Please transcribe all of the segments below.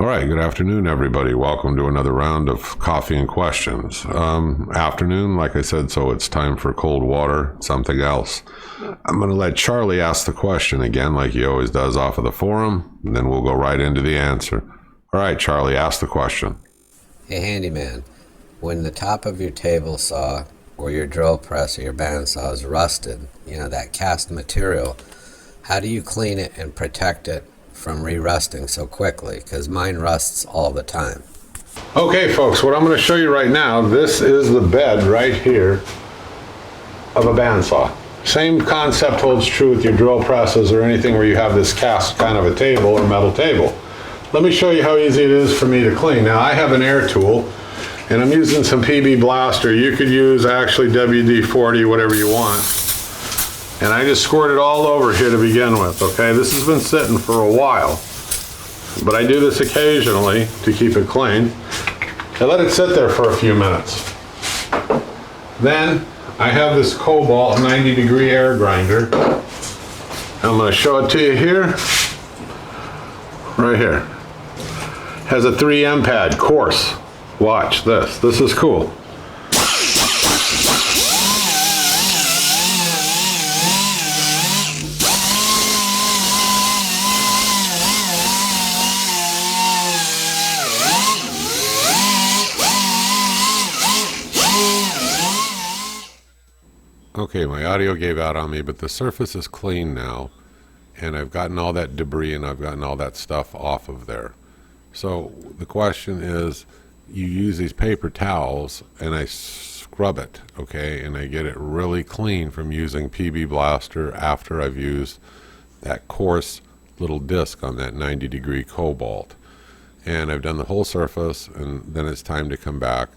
All right, good afternoon, everybody. Welcome to another round of coffee and questions. Afternoon, like I said, so it's time for cold water, something else. I'm going to let Charlie ask the question again, like he always does off of the forum, and then we'll go right into the answer. All right, Charlie, ask the question. Hey, handyman, when the top of your table saw or your drill press or your bandsaw is rusted, that cast material, how do you clean it and protect it from re-rusting so quickly? Because mine rusts all the time. Okay, folks, what I'm going to show you right now, this is the bed right here of a bandsaw. Same concept holds true with your drill presses or anything where you have this cast kind of a table or metal table. Let me show you how easy it is for me to clean. Now, I have an air tool, and I'm using some PB Blaster. You could use actually WD-40, whatever you want. And I just squirt it all over here to begin with, okay? This has been sitting for a while, but I do this occasionally to keep it clean. I let it sit there for a few minutes. Then I have this Cobalt 90-degree air grinder. I'm gonna show it to you here, right here. Has a 3M pad, coarse. Watch this, this is cool. Okay, my audio gave out on me, but the surface is clean now, and I've gotten all that debris and I've gotten all that stuff off of there. So the question is, you use these paper towels and I scrub it, okay, and I get it really clean from using PB Blaster after I've used that coarse little disc on that 90-degree Cobalt. And I've done the whole surface, and then it's time to come back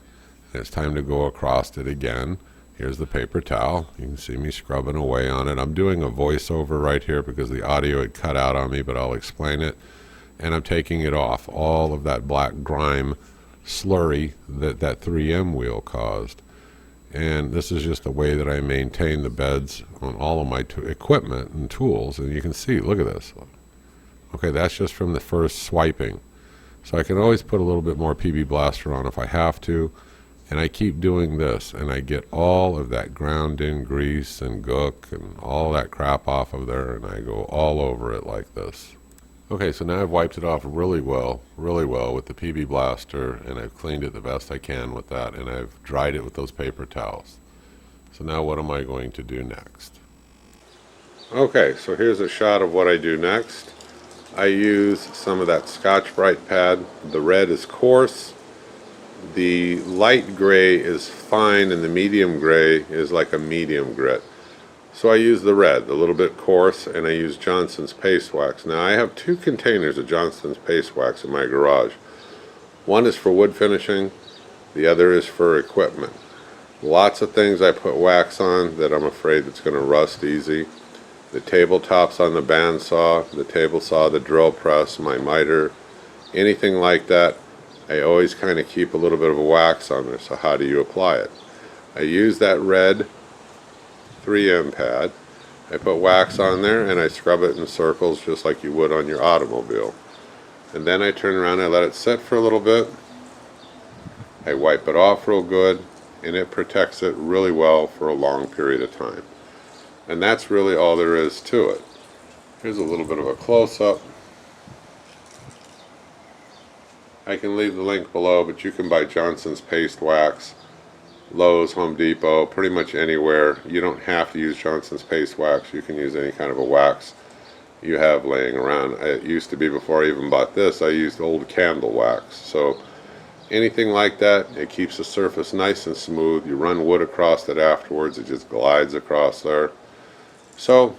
and it's time to go across it again. Here's the paper towel. You can see me scrubbing away on it. I'm doing a voiceover right here because the audio had cut out on me, but I'll explain it. And I'm taking it off, all of that black grime slurry that 3M wheel caused. And this is just the way that I maintain the beds on all of my equipment and tools. And you can see, look at this. Okay, that's just from the first swiping. So I can always put a little bit more PB Blaster on if I have to. And I keep doing this, and I get all of that ground in grease and gook and all that crap off of there, and I go all over it like this. Okay, so now I've wiped it off really well with the PB Blaster, and I've cleaned it the best I can with that, and I've dried it with those paper towels. So now what am I going to do next? Okay, so here's a shot of what I do next. I use some of that Scotch-Brite pad. The red is coarse. The light gray is fine, and the medium gray is like a medium grit. So I use the red, a little bit coarse, and I use Johnson's paste wax. Now I have 2 containers of Johnson's paste wax in my garage. One is for wood finishing, the other is for equipment. Lots of things I put wax on that I'm afraid it's going to rust easy. The tabletops on the bandsaw, the table saw, the drill press, my miter, anything like that. I always kind of keep a little bit of a wax on there. So how do you apply it? I use that red 3M pad. I put wax on there and I scrub it in circles just like you would on your automobile. And then I turn around and I let it sit for a little bit. I wipe it off real good, and it protects it really well for a long period of time. And that's really all there is to it. Here's a little bit of a close-up. I can leave the link below, but you can buy Johnson's paste wax, Lowe's, Home Depot, pretty much anywhere. You don't have to use Johnson's paste wax. You can use any kind of a wax you have laying around. It used to be, before I even bought this, I used old candle wax. So anything like that, it keeps the surface nice and smooth. You run wood across it afterwards, it just glides across there. So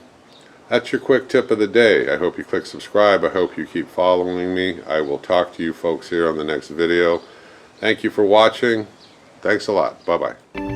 that's your quick tip of the day. I hope you click subscribe. I hope you keep following me. I will talk to you folks here on the next video. Thank you for watching. Thanks a lot. Bye-bye.